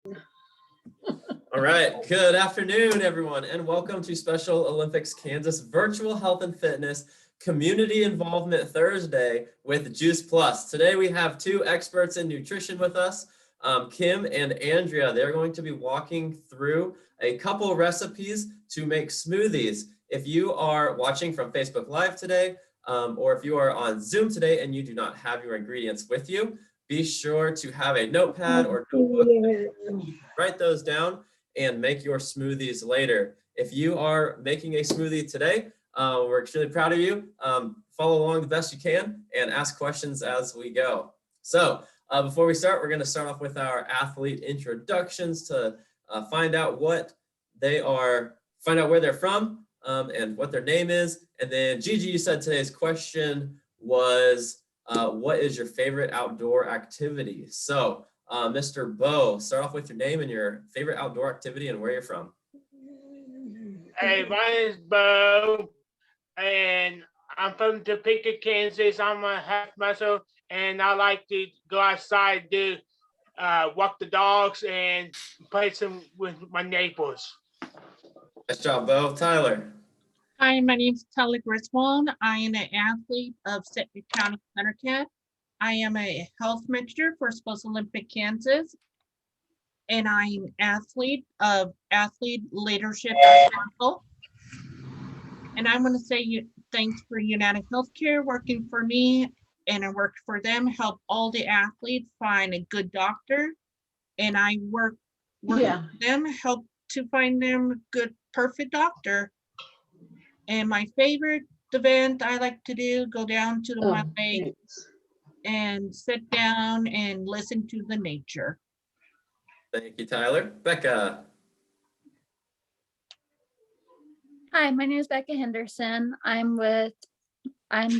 All right, good afternoon, everyone, and welcome to Special Olympics Kansas Virtual Health and Fitness Community Involvement Thursday with Juice Plus. Today we have two experts in nutrition with us, Kim and Andrea. They're going to be walking through a couple recipes to make smoothies. If you are watching from Facebook Live today, or if you are on Zoom today and you do not have your ingredients with you, be sure to have a notepad or notebook. Write those down and make your smoothies later. If you are making a smoothie today, we're extremely proud of you. Follow along the best you can and ask questions as we go. So before we start, we're going to start off with our athlete introductions to find out what they are, find out where they're from and what their name is. And then Gigi, you said today's question was, what is your favorite outdoor activity? So Mr. Bo, start off with your name and your favorite outdoor activity and where you're from. Hey, my name is Bo, and I'm from Topeka, Kansas. I'm a half muscle, and I like to go outside, do walk the dogs, and play some with my neighbors. Nice job, Bo. Tyler. Hi, my name is Tyler Griswold. I am an athlete of Sedgwick County Thundercat. I am a health mentor for Special Olympic Kansas, and I'm an athlete of Athlete Leadership Council. And I want to say thanks for United Healthcare working for me, and I worked for them, help all the athletes find a good doctor, and I work with them, help to find them a good, perfect doctor. And my favorite event I like to do, go down to my lake and sit down and listen to the nature. Thank you, Tyler. Becca. Hi, my name is Becca Henderson. I'm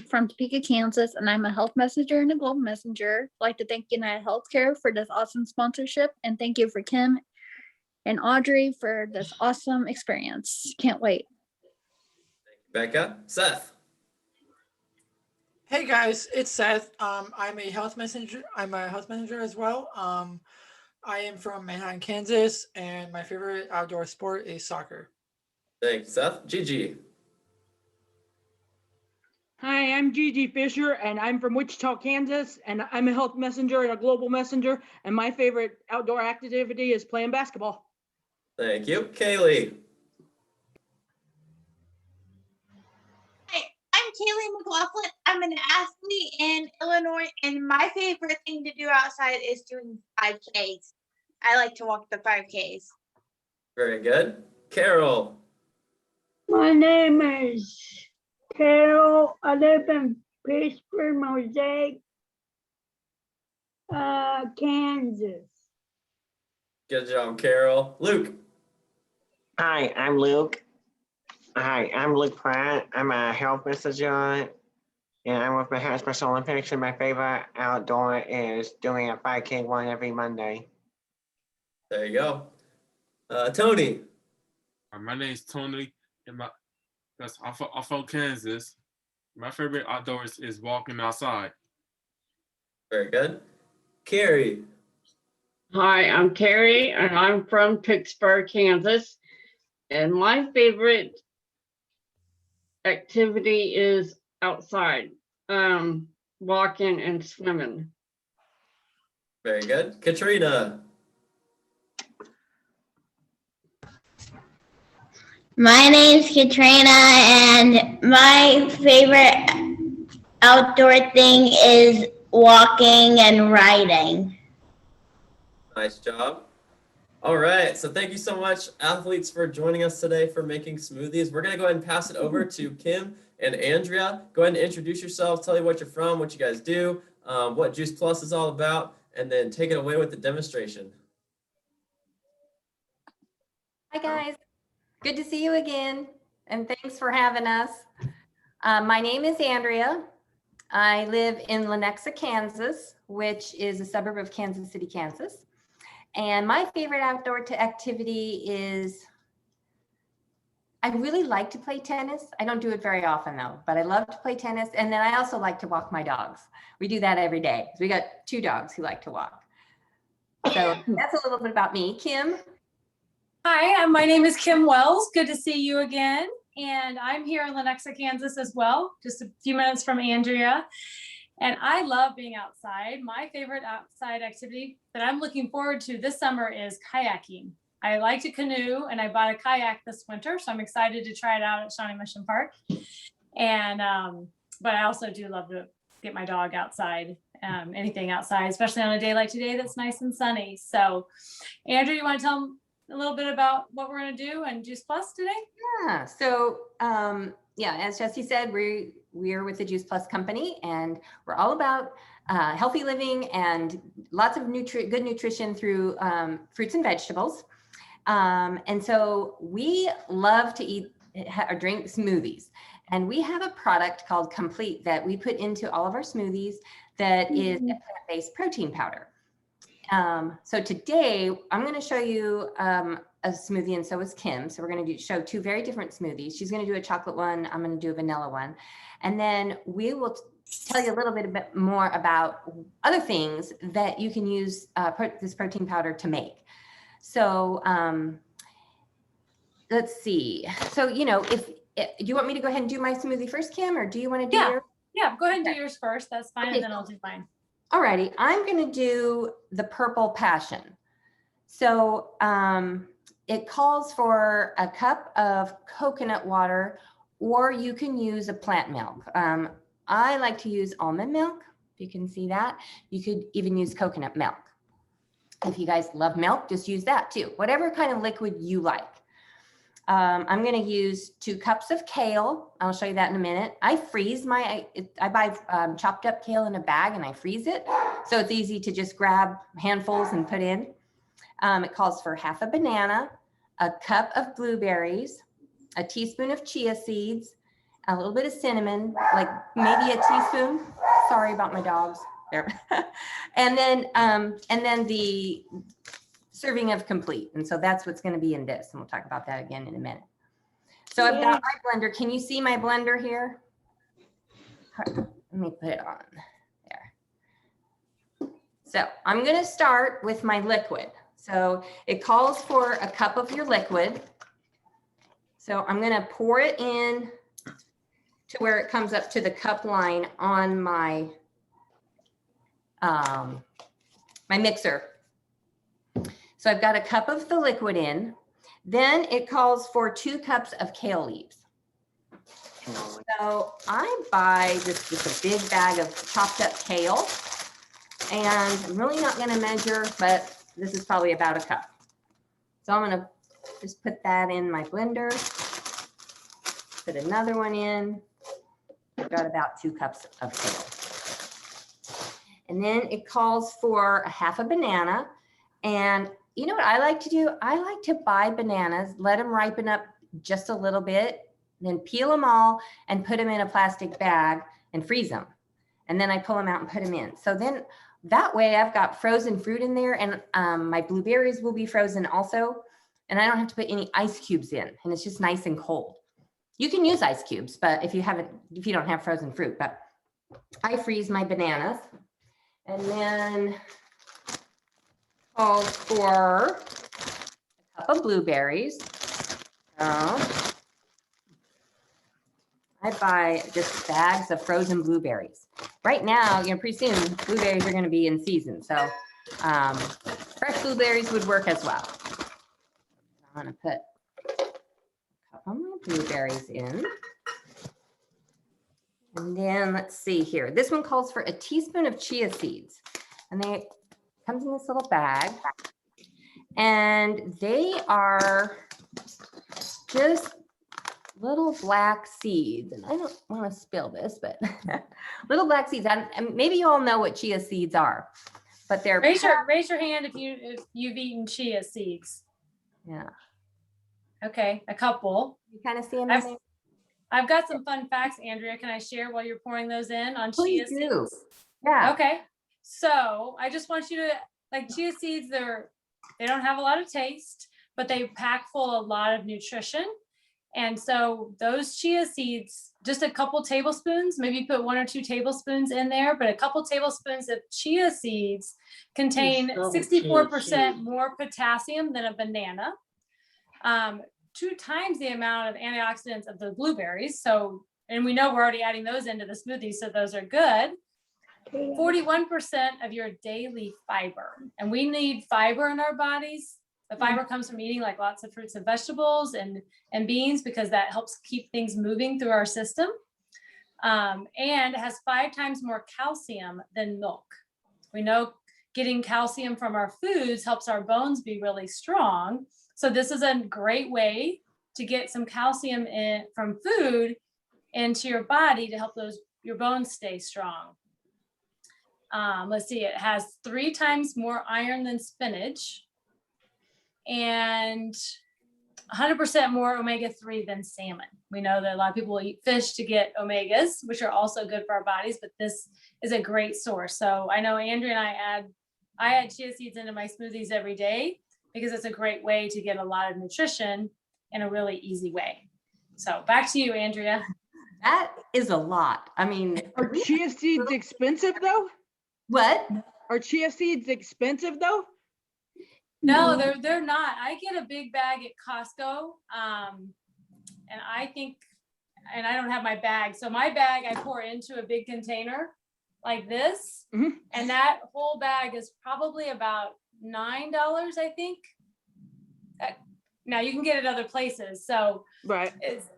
from Topeka, Kansas, and I'm a health messenger and a global messenger. I'd like to thank United Healthcare for this awesome sponsorship, and thank you for Kim and Audrey for this awesome experience. Can't wait. Becca. Seth. Hey guys, it's Seth. I'm a health messenger. I'm a health manager as well. I am from Manhattan, Kansas, and my favorite outdoor sport is soccer. Thanks, Seth. Gigi. Hi, I'm Gigi Fisher, and I'm from Wichita, Kansas, and I'm a health messenger and a global messenger, and my favorite outdoor activity is playing basketball. Thank you. Kaylee. I'm Kaylee McLaughlin. I'm an athlete in Illinois, and my favorite thing to do outside is doing 5Ks. I like to walk the 5Ks. Very good. Carol. My name is Carol. I live in Pittsburgh, Mosaic, Kansas. Good job, Carol. Luke. Hi, I'm Luke. Hi, I'm Luke Pratt. I'm a health messenger, and I'm with Manhattan Special Olympics, and my favorite outdoor is doing a 5K run every Monday. There you go. Tony. My name is Tony, and I'm from Kansas. My favorite outdoors is walking outside. Very good. Carrie. Hi, I'm Carrie, and I'm from Pittsburgh, Kansas. And my favorite activity is outside, walking and swimming. Very good. Katrina. My name's Katrina, and my favorite outdoor thing is walking and riding. Nice job. All right, so thank you so much, athletes, for joining us today for making smoothies. We're going to go ahead and pass it over to Kim and Andrea. Go ahead and introduce yourselves, tell you what you're from, what you guys do, what Juice Plus is all about, and then take it away with the demonstration. Hi, guys. Good to see you again, and thanks for having us. My name is Andrea. I live in Lenexa, Kansas, which is a suburb of Kansas City, Kansas. And my favorite outdoor activity is, I really like to play tennis. I don't do it very often though, but I love to play tennis. And then I also like to walk my dogs. We do that every day. We got 2 dogs who like to walk. So that's a little bit about me. Kim? Hi, my name is Kim Wells. Good to see you again. And I'm here in Lenexa, Kansas as well, just a few minutes from Andrea. And I love being outside. My favorite outside activity that I'm looking forward to this summer is kayaking. I like to canoe and I bought a kayak this winter, so I'm excited to try it out at Shawnee Mission Park. And, but I also do love to get my dog outside, anything outside, especially on a day like today that's nice and sunny. So Andrew, you want to tell them a little bit about what we're going to do and Juice Plus today? Yeah, so yeah, as Jesse said, we're with the Juice Plus company, and we're all about healthy living and lots of good nutrition through fruits and vegetables. And so we love to eat or drink smoothies. And we have a product called Complete that we put into all of our smoothies that is a plant-based protein powder. So today I'm going to show you a smoothie, and so is Kim. So we're going to show two very different smoothies. She's going to do a chocolate one. I'm going to do a vanilla one. And then we will tell you a little bit more about other things that you can use this protein powder to make. So let's see. So, you know, do you want me to go ahead and do my smoothie first, Kim, or do you want to do yours? Yeah, go ahead and do yours first. That's fine. Okay. And then I'll do mine. Alrighty, I'm going to do the Purple Passion. So it calls for a cup of coconut water, or you can use a plant milk. I like to use almond milk, if you can see that. You could even use coconut milk. If you guys love milk, just use that too. Whatever kind of liquid you like. I'm going to use 2 cups of kale. I'll show you that in a minute. I freeze I buy chopped up kale in a bag and I freeze it. So it's easy to just grab handfuls and put in. It calls for half a banana, a cup of blueberries, a teaspoon of chia seeds, a little bit of cinnamon, like maybe a teaspoon. Sorry about my dogs there. And then the serving of Complete. And so that's what's going to be in this. And we'll talk about that again in a minute. So I've got my blender. Can you see my blender here? Let me put it on there. So I'm going to start with my liquid. So it calls for a cup of your liquid. So I'm going to pour it in to where it comes up to the cup line on my my mixer. So I've got a cup of the liquid in. Then it calls for 2 cups of kale leaves. So I buy just a big bag of chopped up kale. And I'm really not going to measure, but this is probably about a cup. So I'm going to just put that in my blender. Put another one in. I've got about 2 cups of kale. And then it calls for a half a banana. And you know what I like to do? I like to buy bananas, let them ripen up just a little bit, then peel them all and put them in a plastic bag and freeze them. And then I pull them out and put them in. So then that way I've got frozen fruit in there, and my blueberries will be frozen also. And I don't have to put any ice cubes in, and it's just nice and cold. You can use ice cubes, but if you don't have frozen fruit, but I freeze my bananas. And then calls for a cup of blueberries. I buy just bags of frozen blueberries. Right now, you know, pretty soon blueberries are going to be in season, so fresh blueberries would work as well. I'm going to put a cup of my blueberries in. And then let's see here. This one calls for a teaspoon of chia seeds, and they comes in this little bag, and they are just little black seeds. And I don't want to spill this, but little black seeds. And maybe you all know what chia seeds are, but they're raise your hand if you've eaten chia seeds. Yeah. Okay, a couple. You kind of see them. I've got some fun facts, Andrea. Can I share while you're pouring those in on chia seeds? Yeah. Okay. So I just want you to, like, chia seeds, they don't have a lot of taste, but they pack full a lot of nutrition. And so those chia seeds, just a couple tablespoons, maybe put 1 or 2 tablespoons in there, but a couple tablespoons of chia seeds contain 64% more potassium than a banana. 2 times the amount of antioxidants of the blueberries. So, and we know we're already adding those into the smoothie, so those are good. 41% of your daily fiber. And we need fiber in our bodies. The fiber comes from eating like lots of fruits and vegetables and beans, because that helps keep things moving through our system. And it has 5 times more calcium than milk. We know getting calcium from our foods helps our bones be really strong. So this is a great way to get some calcium in from food into your body to help your bones stay strong. Let's see, it has 3 times more iron than spinach, and 100% more omega-3 than salmon. We know that a lot of people eat fish to get omegas, which are also good for our bodies, but this is a great source. So I know Andrea and I add chia seeds into my smoothies every day because it's a great way to get a lot of nutrition in a really easy way. So back to you, Andrea. That is a lot. I mean, Are chia seeds expensive though? what? Are chia seeds expensive though? No, they're not. I get a big bag at Costco. And I think, and I don't have my bag. So my bag, I pour into a big container like this. Mhm. And that whole bag is probably about $9, I think. Now you can get it other places. So Right.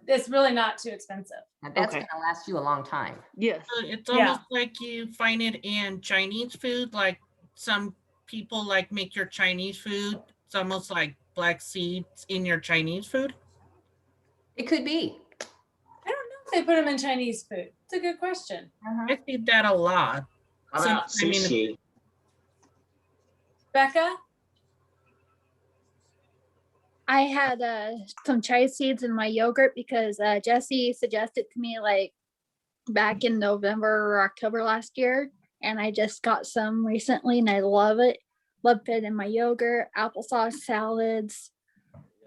it's really not too expensive. Now that's Okay. gonna last you a long time. Yes. It's Yeah. almost like you find it in Chinese food, like some people like make your Chinese food. It's almost like black seeds in your Chinese food. It could be. I don't know if they put them in Chinese food. It's a good question. I see that a lot. How about So, I mean, sushi? Becca? I had some chia seeds in my yogurt because Jesse suggested to me like back in November or October last year, and I just got some recently and I love it. Love it in my yogurt, applesauce, salads.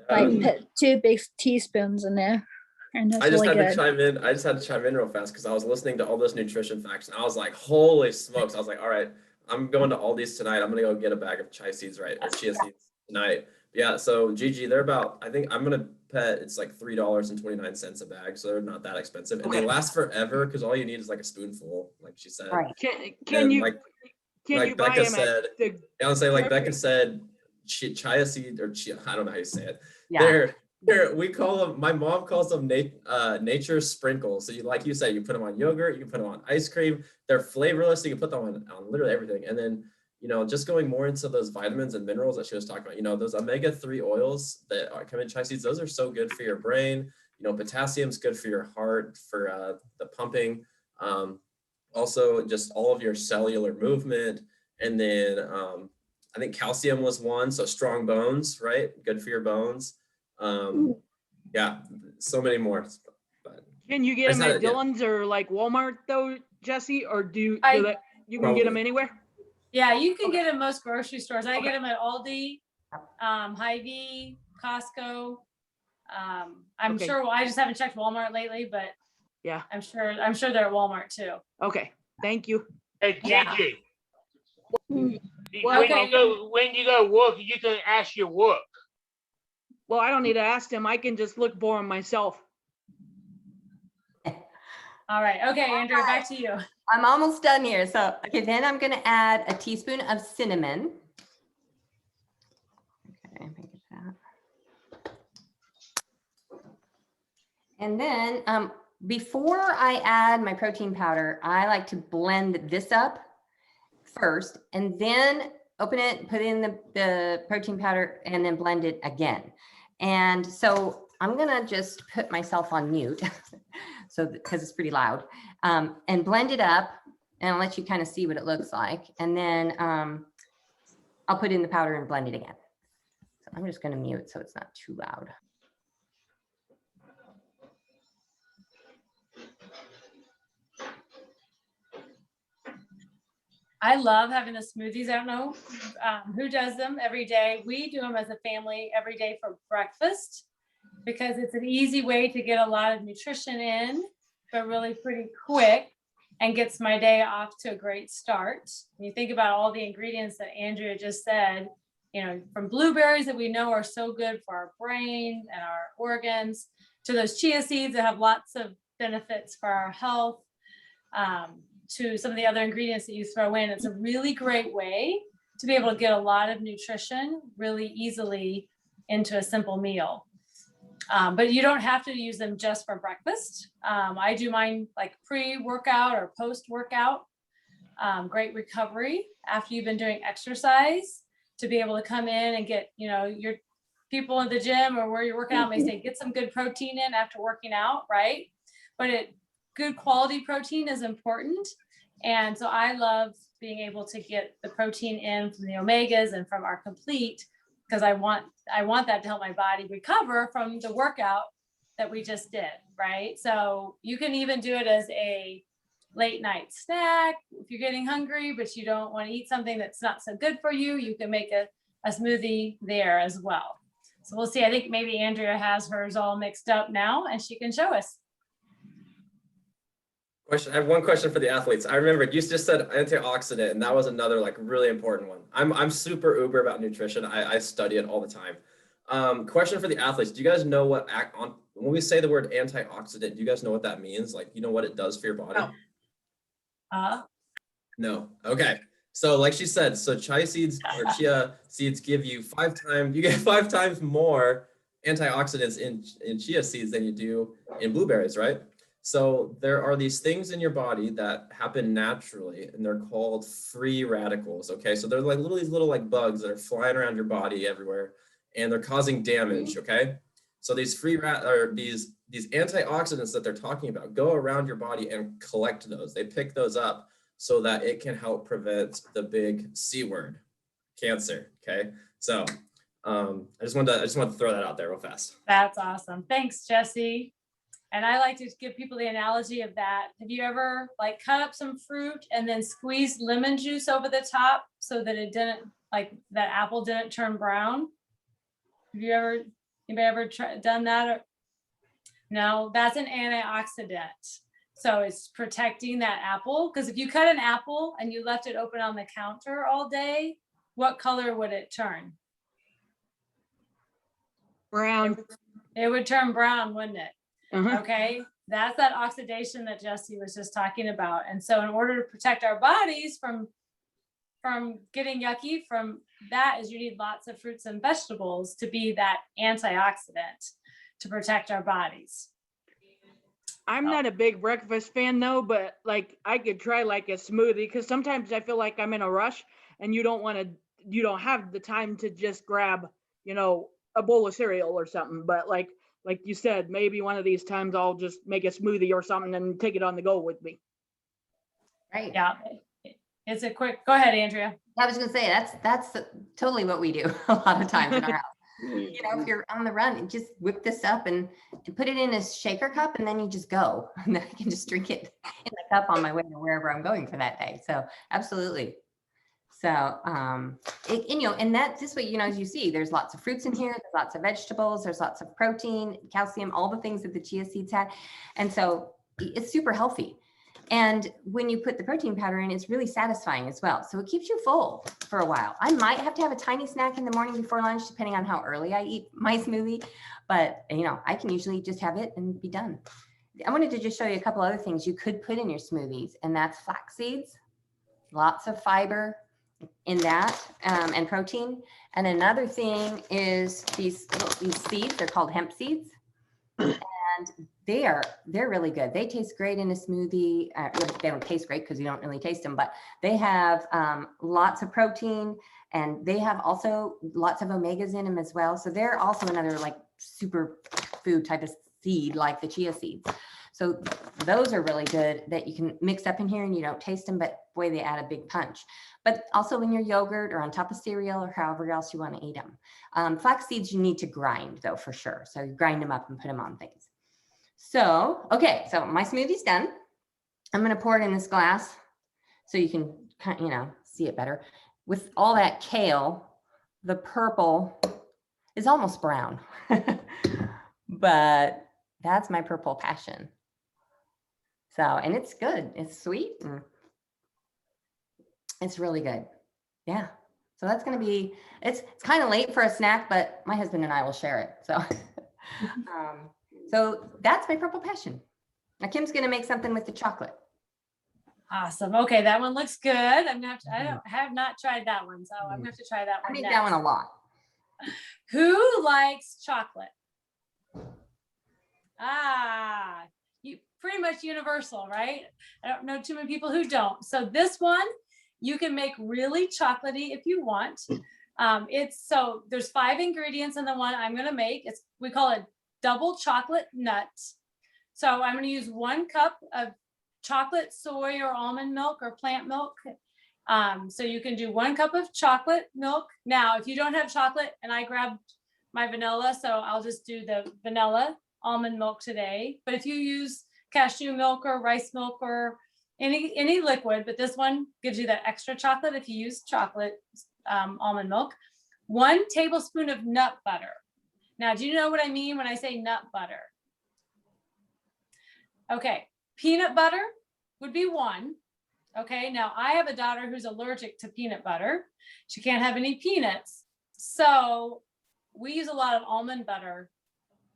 Like put 2 big teaspoons in there, and that's I just really had good. to chime in. I just had to chime in real fast because I was listening to all those nutrition facts and I was like, holy smokes. I was like, all right, I'm going to Aldi's tonight. I'm gonna go get a bag of chia seeds, right? Or chia seeds tonight. Yeah, so Gigi, they're about, I think I'm gonna bet it's like $3.29 a bag, so they're not that expensive. And they last forever because all you need is like a spoonful, like she said. Right. Can And you like buy Becca them said, at the I would say like grocery- Becca said, chia seed or chia, I don't know how you say it. Yeah. We call them, my mom calls them nature sprinkles. So like you said, you put them on yogurt, you can put them on ice cream. They're flavorless. You can put them on literally everything. And then, just going more into those vitamins and minerals that she was talking about, those omega-3 oils that come in chia seeds, those are so good for your brain. Potassium's good for your heart, for the pumping. Also just all of your cellular movement. And then I think calcium was one. So strong bones, right? Good for your bones. Yeah, so many more. But Can you get I them said at it, yeah. Dillon's or like Walmart though, Jesse? Or you I- can get them anywhere? Yeah, you can get them most grocery stores. I get them at Aldi, Hy-Vee, Costco. I'm Okay. sure, I just haven't checked Walmart lately, but Yeah. I'm sure they're at Walmart too. Okay. Thank you. Hey, Yeah. Gigi. Well, When you go work, you can ask your work. Well, I don't need to ask them. I can just look for them myself. All right. Okay, Andrea, back to you. I'm almost done here. So, okay, then I'm going to add a teaspoon of cinnamon. Okay, make it that. And then before I add my protein powder, I like to blend this up first and then open it, put in the protein powder and then blend it again. And so I'm going to just put myself on mute. So because it's pretty loud, and blend it up and I'll let you kind of see what it looks like. And then I'll put in the powder and blend it again. So I'm just going to mute so it's not too loud. I love having the smoothies. I don't know who does them every day. We do them as a family every day for breakfast. because it's an easy way to get a lot of nutrition in, but really pretty quick, and gets my day off to a great start. When you think about all the ingredients that Andrea just said, you know, from blueberries that we know are so good for our brain and our organs, to those chia seeds that have lots of benefits for our health, to some of the other ingredients that you throw in. It's a really great way to be able to get a lot of nutrition really easily into a simple meal. But you don't have to use them just for breakfast. I do mine like pre-workout or post-workout. Great recovery after you've been doing exercise, to be able to come in and get, you know, your people in the gym or where you're working out may say, get some good protein in after working out, right? But good quality protein is important. And so I love being able to get the protein in from the omegas and from our complete, because I want that to help my body recover from the workout that we just did, right? So you can even do it as a late night snack. If you're getting hungry, but you don't want to eat something that's not so good for you, you can make a smoothie there as well. So we'll see. I think maybe Andrea has hers all mixed up now and she can show us. Question. I have one question for the athletes. I remember you just said antioxidant, and that was another like really important one. I'm super uber about nutrition. I study it all the time. Question for the athletes. Do you guys know what when we say the word antioxidant, do you guys know what that means? Like, you know what it does for your body? No. Okay. So like she said, so chia seeds give you 5 times more antioxidants in chia seeds than you do in blueberries, right? So there are these things in your body that happen naturally, and they're called free radicals. Okay, so they're like these little like bugs that are flying around your body everywhere, and they're causing damage. Okay, so these these antioxidants that they're talking about go around your body and collect those. They pick those up so that it can help prevent the big C word, cancer. Okay, so I just wanted to throw that out there real fast. That's awesome. Thanks, Jesse. And I like to give people the analogy of that. Have you ever like cut up some fruit and then squeezed lemon juice over the top so that it didn't, like that apple didn't turn brown? Have you ever done that? Or, no, that's an antioxidant. So it's protecting that apple. Because if you cut an apple and you left it open on the counter all day, what color would it turn? Brown. It would turn brown, wouldn't it? Uh-huh. Okay, that's that oxidation that Jesse was just talking about. And so in order to protect our bodies from getting yucky from that, is you need lots of fruits and vegetables to be that antioxidant to protect our bodies. I'm not a big breakfast fan though, but like I could try like a smoothie, because sometimes I feel like I'm in a rush and you don't have the time to just grab, you know, a bowl of cereal or something. But like you said, maybe one of these times I'll just make a smoothie or something and take it on the go with me. Right. Yeah. It's a quick, go ahead, Andrea. I was going to say, that's totally what we do a lot of times in our house. You know, if you're on the run, just whip this up and put it in a shaker cup, and then you just go, and then I can just drink it in the cup on my way to wherever I'm going for that day. So absolutely. So, and that's this way, you know, as you see, there's lots of fruits in here, there's lots of vegetables, there's lots of protein, calcium, all the things that the chia seeds had. And so it's super healthy. And when you put the protein powder in, it's really satisfying as well. So it keeps you full for a while. I might have to have a tiny snack in the morning before lunch, depending on how early I eat my smoothie. But, you know, I can usually just have it and be done. I wanted to just show you a couple other things you could put in your smoothies, and that's flax seeds, lots of fiber in that, and protein. And another thing is these seeds, they're called hemp seeds. And they're really good. They taste great in a smoothie. They don't taste great because you don't really taste them, but they have lots of protein, and they have also lots of omegas in them as well. So they're also another like super food type of seed, like the chia seeds. So those are really good that you can mix up in here and you don't taste them, but boy, they add a big punch. But also in your yogurt or on top of cereal or however else you want to eat them. Flax seeds you need to grind though, for sure. So you grind them up and put them on things. So, okay, so my smoothie's done. I'm going to pour it in this glass so you can, you know, see it better. With all that kale, the purple is almost brown. but that's my purple passion. So, and it's good. It's sweet and it's really good. Yeah. So that's going to be, it's kind of late for a snack, but my husband and I will share it. So, so that's my purple passion. Now Kim's going to make something with the chocolate. Awesome. Okay, that one looks good. I'm gonna have to, I have not tried that one, so I'm gonna have to try that I one make next. that one a lot. Who likes chocolate? You pretty much universal, right? I don't know too many people who don't. So this one, you can make really chocolatey if you want. So there's 5 ingredients in the one I'm gonna make. We call it double chocolate nuts. So I'm gonna use 1 cup of chocolate, soy, or almond milk or plant milk. So you can do 1 cup of chocolate milk. Now, if you don't have chocolate, and I grabbed my vanilla, so I'll just do the vanilla almond milk today. But if you use cashew milk or rice milk or any liquid, but this one gives you that extra chocolate if you use chocolate almond milk. 1 tablespoon of nut butter. Now, do you know what I mean when I say nut butter? Okay, peanut butter would be 1. Okay, now I have a daughter who's allergic to peanut butter. She can't have any peanuts. So we use a lot of almond butter.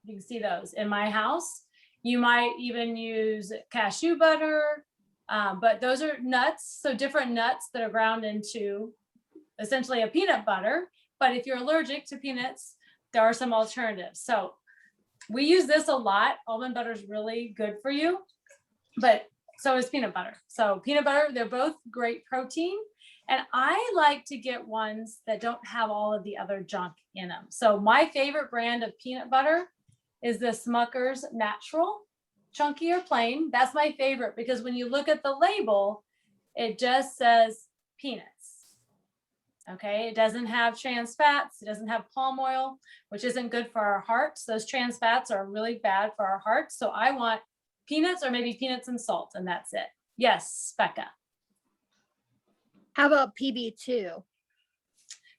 You can see those in my house. You might even use cashew butter, but those are nuts. So different nuts that are ground into essentially a peanut butter. But if you're allergic to peanuts, there are some alternatives. So we use this a lot. Almond butter is really good for you, but so is peanut butter. So peanut butter, they're both great protein. And I like to get ones that don't have all of the other junk in them. So my favorite brand of peanut butter is the Smucker's Natural, chunky or plain. That's my favorite because when you look at the label, it just says peanuts. Okay, it doesn't have trans fats. It doesn't have palm oil, which isn't good for our hearts. Those trans fats are really bad for our hearts. So I want peanuts or maybe peanuts and salt, and that's it. Yes, Becca. How about PB2?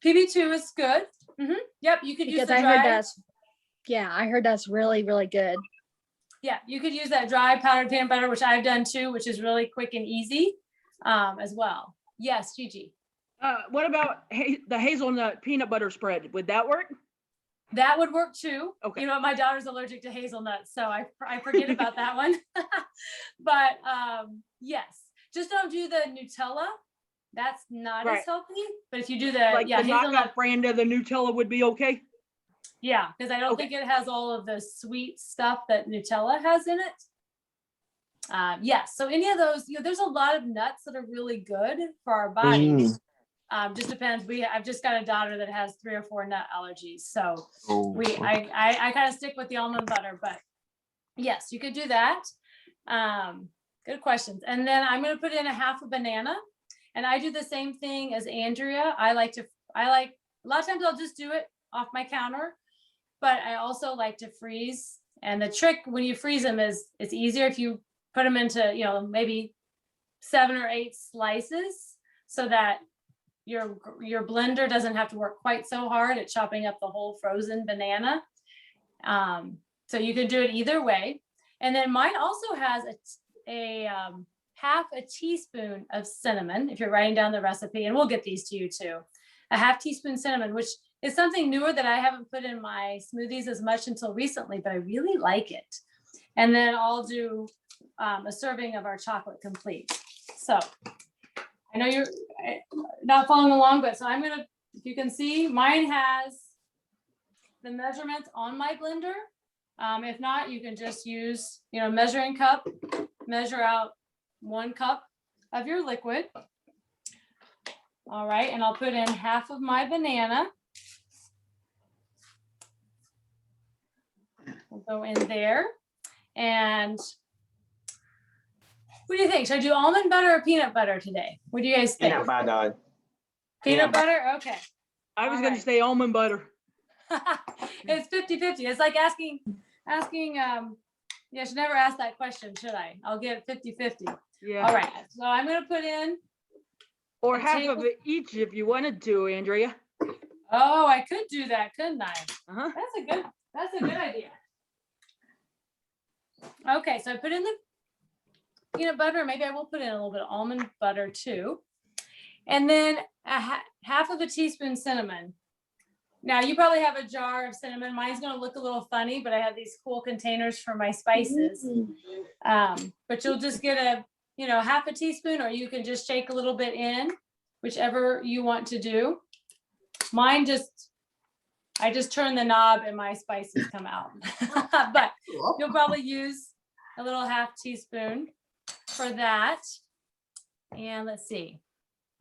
PB2 is good. Yep, you could use Because the I dry. heard I heard that's really, really good. Yeah, you could use that dry powdered peanut butter, which I've done too, which is really quick and easy as well. Yes, Gigi. What about the hazelnut peanut butter spread? Would that work? That would work too. Okay. You know what? My daughter's allergic to hazelnuts, so I forget about that one. But yes, just don't do the Nutella. That's not as healthy. But if you do the the hazelnut knockoff brand of the Nutella would be okay. Yeah, because I don't think it has all of the sweet stuff that Nutella has in it. Yes, so any of those, there's a lot of nuts that are really good for our bodies. Just depends. I've just got a daughter that has 3 or 4 nut allergies, so I kind of stick with the almond butter. But yes, you could do that. Good questions. And then I'm going to put in a half a banana, and I do the same thing as Andrea. I like a lot of times I'll just do it off my counter, but I also like to freeze. And the trick when you freeze them is it's easier if you put them into maybe 7 or 8 slices, so that your blender doesn't have to work quite so hard at chopping up the whole frozen banana. So you can do it either way. And then mine also has a half a teaspoon of cinnamon, if you're writing down the recipe, and we'll get these to you too. A half teaspoon cinnamon, which is something newer that I haven't put in my smoothies as much until recently, but I really like it. And then I'll do a serving of our chocolate complete. So I know you're not following along, but so I'm gonna, if you can see, mine has the measurements on my blender. If not, you can just use, measuring cup, measure out 1 cup of your liquid. All right, and I'll put in half of my banana. We'll go in there. And what do you think? Should I do almond butter or peanut butter today? What do you guys think? Peanut butter. Peanut butter? Okay. I was going to say almond butter. It's 50-50. It's like asking, I should never ask that question, should I? I'll get 50-50. Yeah. All right. So I'm going to put in. Or half of it each if you wanted to, Andrea. Oh, I could do that, couldn't I? That's a good idea. Okay, so I put in the peanut butter. Maybe I will put in a little bit of almond butter too. And then half of a teaspoon cinnamon. Now you probably have a jar of cinnamon. Mine's gonna look a little funny, but I have these cool containers for my spices. But you'll just get half a teaspoon, or you can just shake a little bit in, whichever you want to do. Mine I just turn the knob and my spices come out. But you'll probably use a little half teaspoon for that. And let's see,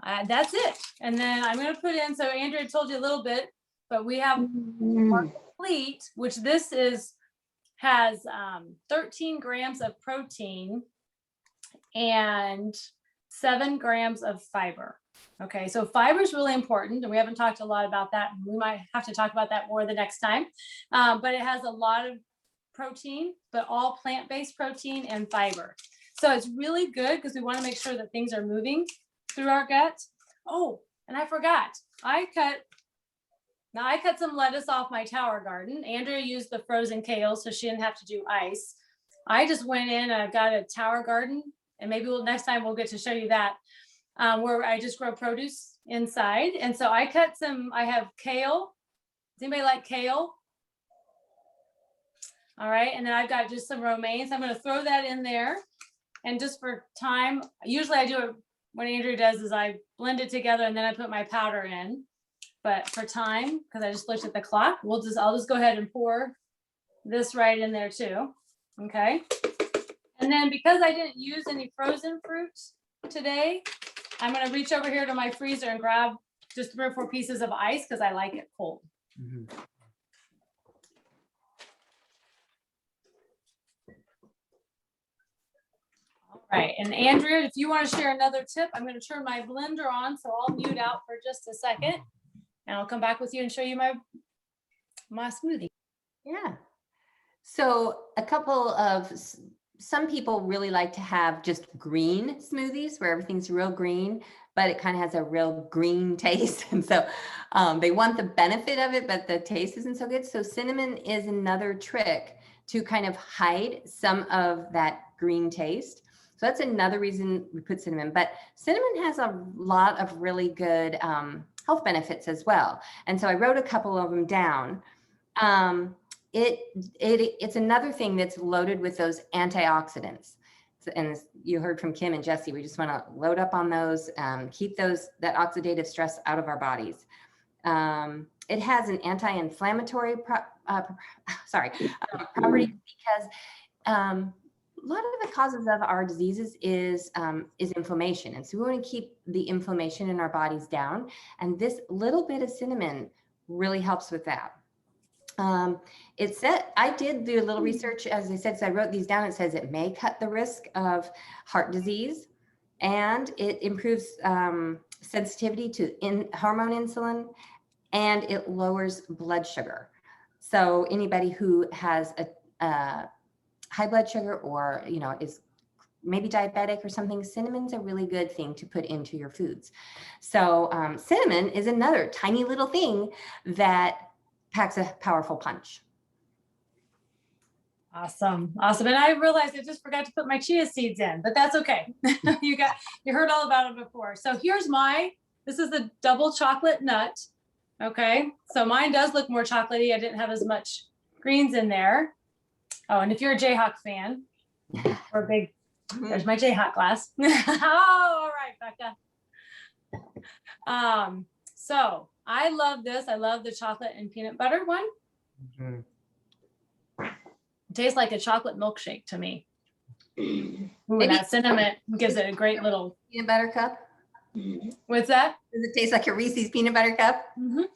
that's it. And then I'm gonna put in, so Andrea told you a little bit, but we have our complete, which this has 13 grams of protein and 7 grams of fiber. Okay, so fiber is really important, and we haven't talked a lot about that. We might have to talk about that more the next time. But it has a lot of protein, but all plant-based protein and fiber. So it's really good because we want to make sure that things are moving through our gut. Oh, and I forgot, I cut some lettuce off my tower garden. Andrea used the frozen kale, so she didn't have to do ice. I just went in and I got a tower garden, and maybe next time we'll get to show you that, where I just grow produce inside. And so I have kale. Does anybody like kale? All right, and then I've got just some romaine. So I'm gonna throw that in there. And just for time, usually I do it, what Andrea does is I blend it together and then I put my powder in. But for time, because I just looked at the clock, I'll just go ahead and pour this right in there too. Okay. And then because I didn't use any frozen fruits today, I'm going to reach over here to my freezer and grab just 3 or 4 pieces of ice because I like it cold. All right. And Andrea, if you want to share another tip, I'm going to turn my blender on. So I'll mute out for just a second. And I'll come back with you and show you my smoothie. Yeah. So some people really like to have just green smoothies where everything's real green, but it kind of has a real green taste. And so they want the benefit of it, but the taste isn't so good. So cinnamon is another trick to kind of hide some of that green taste. So that's another reason we put cinnamon, but cinnamon has a lot of really good health benefits as well. And so I wrote a couple of them down. It's another thing that's loaded with those antioxidants. And you heard from Kim and Jesse, we just want to load up on those, keep that oxidative stress out of our bodies. It has an anti-inflammatory properties because a lot of the causes of our diseases is inflammation. And so we want to keep the inflammation in our bodies down. And this little bit of cinnamon really helps with that. It said, I did do a little research, as I said, so I wrote these down. It says it may cut the risk of heart disease, and it improves sensitivity to hormone insulin, and it lowers blood sugar. So anybody who has a high blood sugar or, is maybe diabetic or something, cinnamon's a really good thing to put into your foods. So cinnamon is another tiny little thing that packs a powerful punch. Awesome. And I realized I just forgot to put my chia seeds in, but that's okay. You heard all about it before. So here's this is the double chocolate nut. Okay. So mine does look more chocolatey. I didn't have as much greens in there. Oh, and if you're a Jayhawk fan, there's my Jayhawk glass. Oh, all right, Becca. So I love this. I love the chocolate and peanut butter one. It tastes like a chocolate milkshake to me. Ooh, that cinnamon gives it a great little peanut butter cup. What's that? Does it taste like a Reese's peanut butter cup? And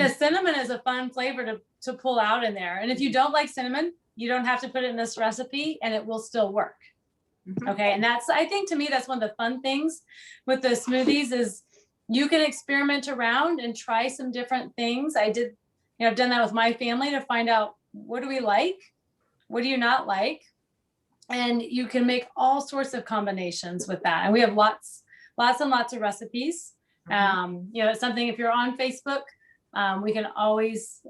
the cinnamon is a fun flavor to pull out in there. And if you don't like cinnamon, you don't have to put it in this recipe and it will still work. Okay. And I think to me, that's one of the fun things with the smoothies is you can experiment around and try some different things. I've done that with my family to find out what do we like? What do you not like? And you can make all sorts of combinations with that. And we have lots and lots of recipes. It's something, if you're on Facebook, we can always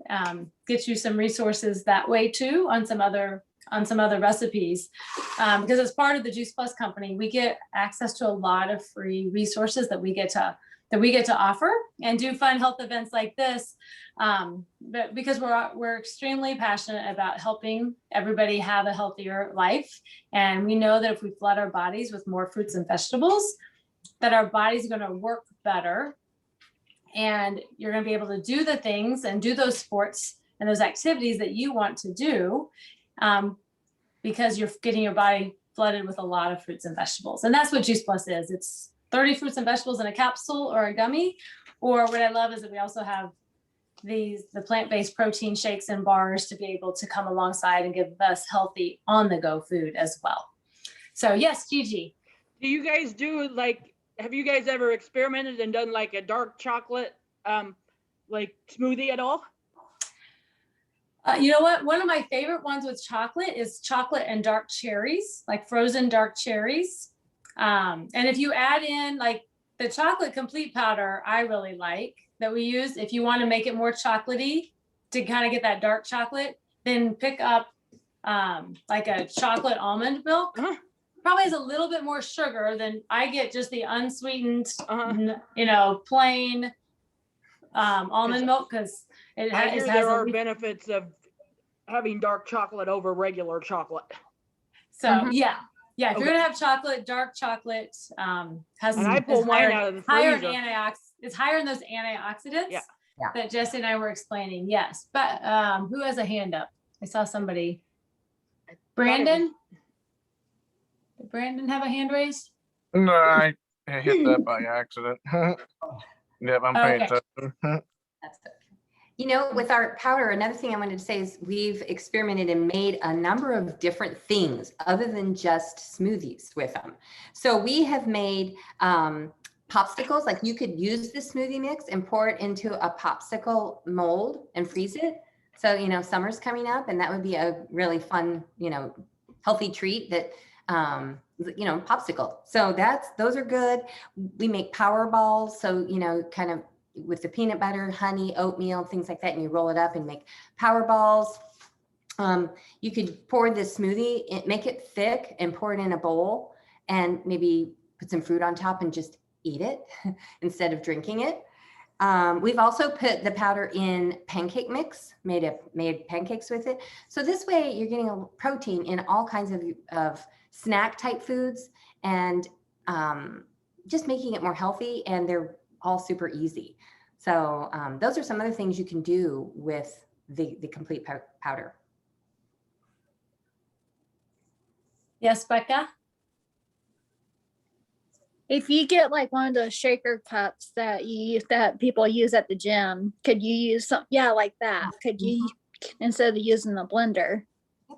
get you some resources that way too on some other some other recipes. Because as part of the Juice Plus company, we get access to a lot of free resources that we get to offer and do fun health events like this. But because we're extremely passionate about helping everybody have a healthier life. And we know that if we flood our bodies with more fruits and vegetables, that our body's going to work better. And you're going to be able to do the things and do those sports and those activities that you want to do, because you're getting your body flooded with a lot of fruits and vegetables. And that's what Juice Plus is. It's 30 fruits and vegetables in a capsule or a gummy. Or what I love is that we also have the plant-based protein shakes and bars to be able to come alongside and give us healthy on-the-go food as well. So yes, Gigi. Do you guys do have you guys ever experimented and done like a dark chocolate like smoothie at all? You know what? One of my favorite ones with chocolate is chocolate and dark cherries, like frozen dark cherries. And if you add in like the chocolate complete powder, I really like that we use. If you want to make it more chocolatey to kind of get that dark chocolate, then pick up like a chocolate almond milk. Probably has a little bit more sugar than I get just the unsweetened, plain almond milk, because there are benefits of having dark chocolate over regular chocolate. So yeah, if you're gonna have chocolate, dark chocolate has and I pull mine out of the freezer. It's higher in those antioxidants that Jesse and I were explaining. Yes, but who has a hand up? I saw somebody. Brandon. Did Brandon have a hand raised? No, I hit that by accident. Yep, I'm paying attention. That's okay. You know, with our powder, another thing I wanted to say is we've experimented and made a number of different things other than just smoothies with them. So we have made popsicles, like you could use the smoothie mix and pour it into a popsicle mold and freeze it. So, summer's coming up and that would be a really fun, healthy treat that, popsicle. So those are good. We make power balls. So, kind of with the peanut butter, honey, oatmeal, things like that, and you roll it up and make power balls. You could pour this smoothie, make it thick and pour it in a bowl and maybe put some fruit on top and just eat it instead of drinking it. We've also put the powder in pancake mix, made pancakes with it. So this way you're getting a protein in all kinds of snack type foods and just making it more healthy, and they're all super easy. So those are some other things you can do with the complete powder. Yes, Becca? If you get like one of those shaker cups that people use at the gym, could you use some? Yeah, like that. Could you, instead of using the blender?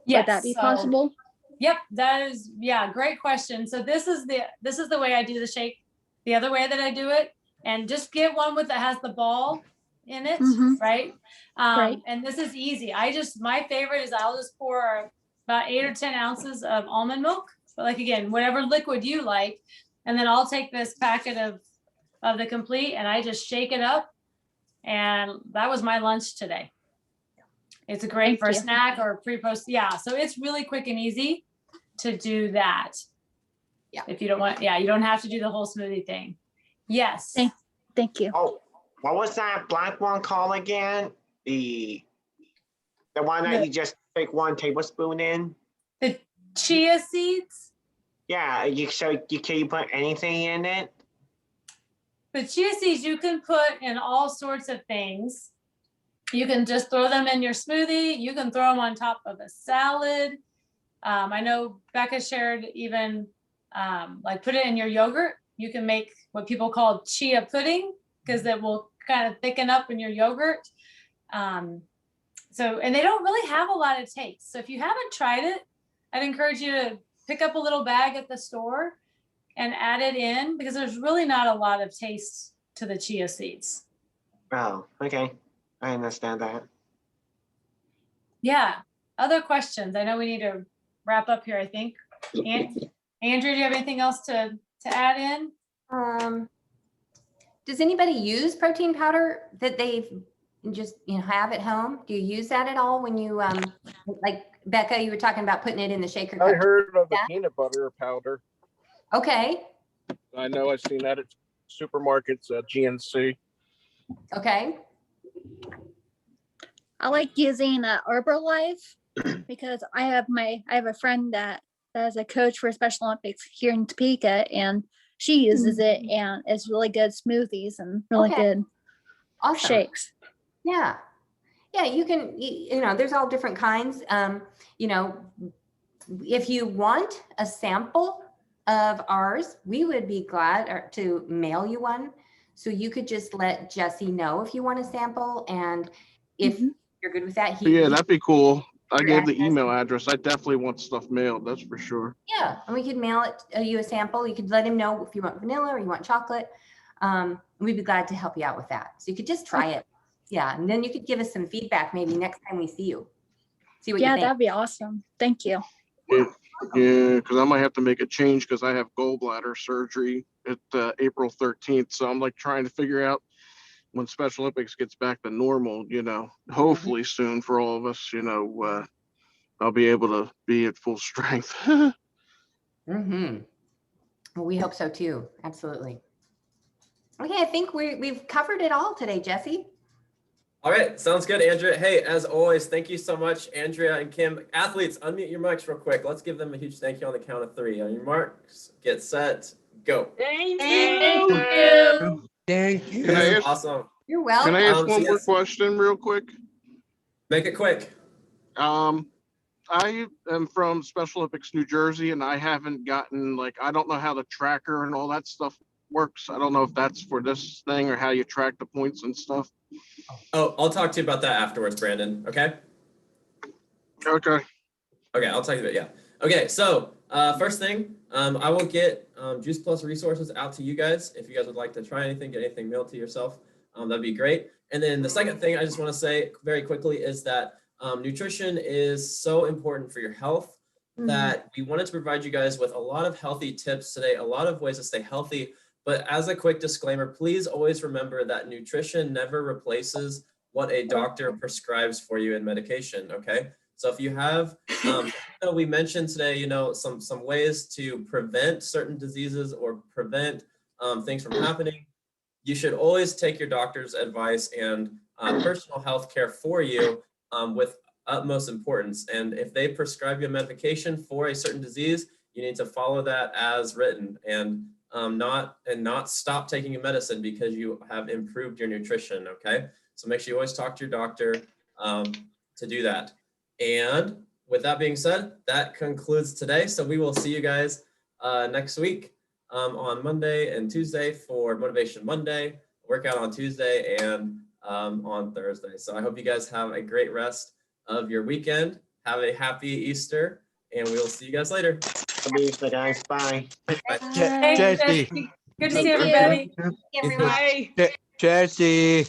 Yes, would that be possible? Yep, that is great question. So this is the way I do the shake. The other way that I do it, and just get one that has the ball in it, right? Right. And this is easy. My favorite is I'll just pour about 8 or 10 ounces of almond milk. So like again, whatever liquid you like. And then I'll take this packet of the complete and I just shake it up. And that was my lunch today. It's a great for a snack or pre-post. Yeah. So it's really quick and easy to do that. Yeah. If you don't want, you don't have to do the whole smoothie thing. Yes. Thank you. Oh, what was that black one called again? The one that you just take 1 tablespoon in? The Chia Seeds? Yeah, can you put anything in it? The Chia Seeds you can put in all sorts of things. You can just throw them in your smoothie. You can throw them on top of a salad. I know Becca shared even like put it in your yogurt. You can make what people call chia pudding because that will kind of thicken up in your yogurt. And they don't really have a lot of taste. So if you haven't tried it, I'd encourage you to pick up a little bag at the store and add it in because there's really not a lot of taste to the chia seeds. Oh, okay. I understand that. Yeah. Other questions? I know we need to wrap up here, I think. Andrew, do you have anything else to add in? Does anybody use protein powder that they've just have at home? Do you use that at all when you like Becca, you were talking about putting it in the shaker cup. I heard of the Yeah. peanut butter powder. Okay, I know I've seen that at supermarkets at GNC. okay. I like using Herbalife because I have a friend that is a coach for Special Olympics here in Topeka, and she uses it, and it's really good smoothies and really Okay. good Awesome. shakes. Yeah. Yeah, you can, you know, there's all different kinds. You know, if you want a sample of ours, we would be glad to mail you one. So you could just let Jesse know if you want a sample, and if you're good with that, Yeah, that'd be cool. I your gave the address. email address. I definitely want stuff mailed. That's for sure. Yeah, and we could mail it you a sample. You could let him know if you want vanilla or you want chocolate. We'd be glad to help you out with that. So you could just try it. Yeah, and then you could give us some feedback maybe next time we see you. See what you Yeah, think. that'd be awesome. Thank you. Yeah, because I might have to make a change because I have gallbladder surgery at April 13th. So I'm like trying to figure out when Special Olympics gets back to normal, you know, hopefully soon for all of us, you know, I'll be able to be at full strength. Well, we hope so too. Absolutely. Okay, I think we've covered it all today, Jesse. All right, sounds good, Andrea. Hey, as always, thank you so much, Andrea and Kim. Athletes, unmute your mics real quick. Let's give them a huge thank you on the count of 3. On your marks, get set, go. Thank you. Thank you. This is awesome. You're welcome. Can I ask one so more yes. question real quick? Make it quick. I am from Special Olympics, New Jersey, and I haven't gotten, like, I don't know how the tracker and all that stuff works. I don't know if that's for this thing or how you track the points and stuff. Oh, I'll talk to you about that afterwards, Brandon. Okay? Okay. Okay, I'll tell you about Okay, so first thing, I will get Juice Plus resources out to you guys. If you guys would like to try anything, get anything mailed to yourself, that'd be great. And then the second thing I just want to say very quickly is that nutrition is so important for your health that we wanted to provide you guys with a lot of healthy tips today, a lot of ways to stay healthy. But as a quick disclaimer, please always remember that nutrition never replaces what a doctor prescribes for you in medication, okay? So if you have, we mentioned today, you know, some ways to prevent certain diseases or prevent things from happening. You should always take your doctor's advice and personal health care for you with utmost importance. And if they prescribe you a medication for a certain disease, you need to follow that as written and not stop taking your medicine because you have improved your nutrition, okay? So make sure you always talk to your doctor to do that. And with that being said, that concludes today. So we will see you guys next week on Monday and Tuesday for Motivation Monday, workout on Tuesday, and on Thursday. So I hope you guys have a great rest of your weekend. Have a happy Easter, and we will see you guys later. Happy Easter, guys. Bye. Jesse. Good to see everybody. Everybody. Jesse.